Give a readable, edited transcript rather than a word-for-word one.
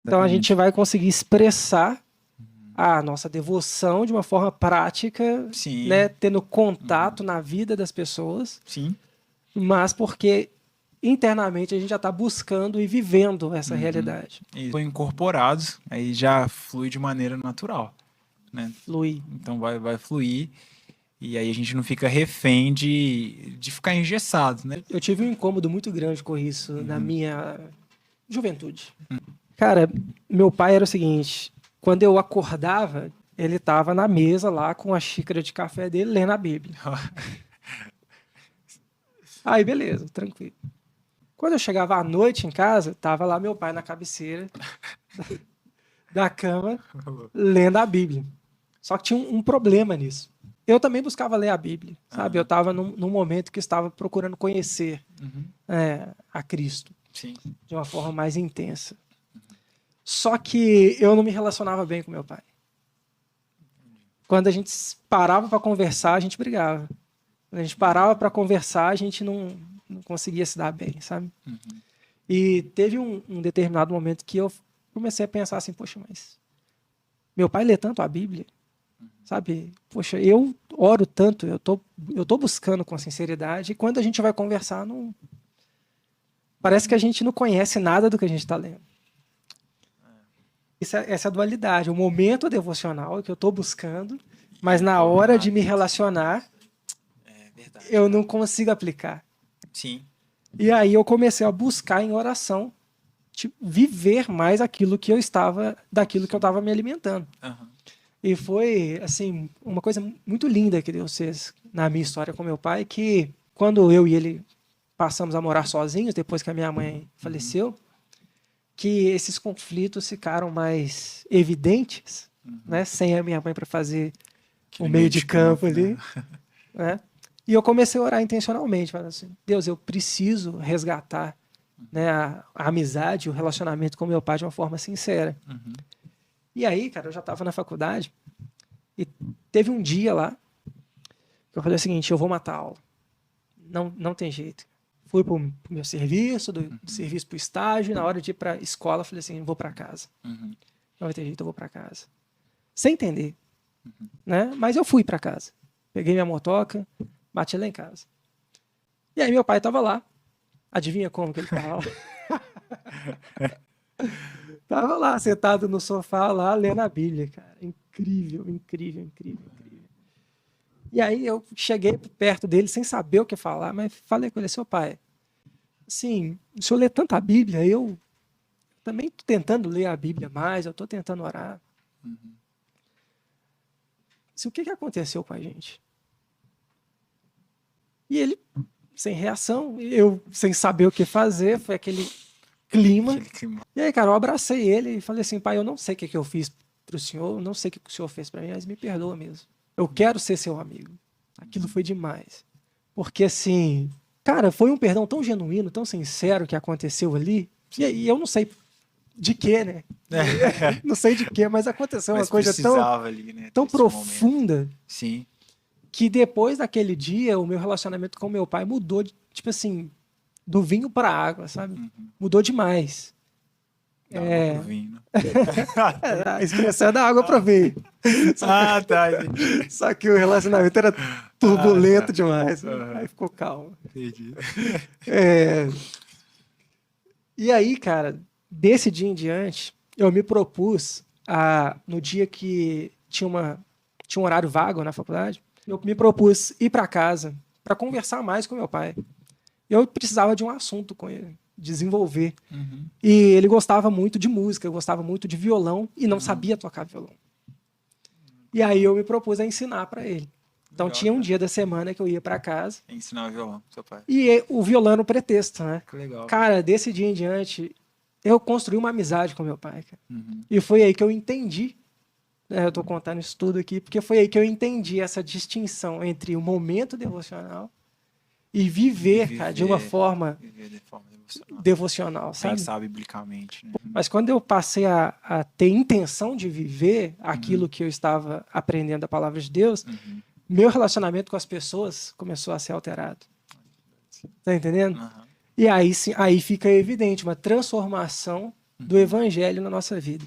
Então a Exatamente. gente vai conseguir expressar a nossa devoção de uma forma prática, né, Sim. tendo Uhum. contato na vida das pessoas, Sim. mas porque internamente a gente já está buscando e vivendo essa Uhum. realidade. E foi incorporados, aí já flui de maneira natural, né? Flui. Então vai fluir e aí a gente não fica refém de ficar engessado, né? Eu tive um incômodo muito grande com isso na Uhum. minha juventude. Cara, meu pai era o seguinte: quando eu acordava, ele estava na mesa lá com a xícara de café dele lendo a Bíblia. Aí, beleza, tranquilo. Quando eu chegava à noite em casa, tava lá meu pai na cabeceira da cama lendo a Bíblia. Só que tinha um problema nisso. Eu também buscava ler a Bíblia, sabe? Eu Aham. estava num momento que estava procurando conhecer Uhum. a Cristo Sim. de uma forma mais intensa. Só que eu não me relacionava bem com meu pai. Quando a gente parava para conversar, a gente brigava. Quando a gente parava para conversar, a gente não conseguia se dar bem, sabe? Uhum. E teve um determinado momento que eu comecei a pensar assim, poxa, mas meu pai lê tanto a Bíblia, sabe? Poxa, eu oro tanto, eu tô buscando com sinceridade, e quando a gente vai conversar, não, parece que a gente não conhece nada do que a gente está lendo. Essa é a dualidade, o momento devocional que eu estou buscando, mas E na colocar hora na de me vida. relacionar, É verdade, eu não cara. consigo aplicar. Sim. E aí eu comecei a buscar em oração, tipo, viver mais daquilo que eu Sim. estava me alimentando. Aham. E foi, assim, uma coisa muito linda que Deus fez na minha história com meu pai, que quando eu e ele passamos a morar sozinhos, depois que a minha mãe Uhum. faleceu, que esses conflitos ficaram mais evidentes, Uhum. né, sem a minha mãe para fazer o Aquele meio meio de de campo campo, né? ali, né? E eu comecei a orar intencionalmente, falando assim, Deus, eu preciso resgatar, né, a amizade, o relacionamento com meu pai de uma forma sincera. Uhum. E aí, cara, eu já estava na faculdade e teve um dia lá que eu falei o seguinte, eu vou matar a aula. Não tem jeito. Fui pro meu serviço, do Uhum. serviço pro estágio, e na hora de ir pra escola, falei assim, vou para casa. Uhum. Não vai ter jeito, eu vou para casa. Sem entender, né? Mas eu fui para casa. Peguei minha motoca, bati lá em casa. E aí meu pai tava lá. Adivinha como que ele tava lá? Tava lá, sentado no sofá, lá, lendo a Bíblia, cara. Incrível, incrível, incrível, incrível. E aí eu cheguei perto dele sem saber o que falar, mas falei com ele, seu pai, assim, o senhor lê tanta Bíblia, eu também tô tentando ler a Bíblia mais, eu tô tentando orar. Uhum. Assim, o que que aconteceu com a gente? E ele, sem reação, eu sem saber o que fazer, foi aquele clima. Aquele clima. E aí, cara, eu abracei ele e falei assim, pai, eu não sei o que que eu fiz pro senhor, eu não sei o que que o senhor fez para mim, mas me perdoa mesmo. Eu quero ser seu amigo. Aquilo foi demais. Porque assim, cara, foi um perdão tão genuíno, tão sincero que aconteceu ali. E Sim. aí eu não sei de quê, né? Não sei de quê, mas aconteceu uma Mas coisa tão, precisava ali, né, ter tão esse momento. profunda Sim. que depois daquele dia o meu relacionamento com meu pai mudou, tipo assim, do vinho para a água, sabe? Uhum. Mudou demais. Da água pro É, vinho. a expressão é da água para vinho. Só que, Ah, tá, entendi. só que o relacionamento era Ah, turbulento tá. demais. Aí Aham, ficou calmo. entendi. É, e aí, cara, desse dia em diante, eu me propus no dia que tinha um horário vago na faculdade, eu me propus ir para casa para conversar mais com meu pai. Eu precisava de um assunto com ele, desenvolver. Uhum. E ele gostava muito de música, gostava muito de violão e não Uhum. sabia tocar violão. E aí Legal. eu me propus a ensinar para ele. Então Legal, tinha um cara. dia da semana que eu ia para casa Ensinar violão, seu pai. e o violão era o pretexto, né? Que legal, cara. Cara, desse dia em diante, eu construí uma amizade com meu pai, cara. Uhum. E foi aí que eu entendi, né, eu tô contando isso tudo aqui, porque foi aí que eu entendi essa distinção entre o momento devocional e E viver, cara, de uma viver, forma viver de forma devocional. devocional, sabe? Pensar biblicamente, né? Mas quando eu passei a ter intenção de viver Uhum. aquilo que eu estava aprendendo da palavra de Deus, Uhum. meu relacionamento com as pessoas começou a ser alterado. Tá entendendo? Aham. E aí sim, aí fica evidente uma transformação, do evangelho na nossa vida.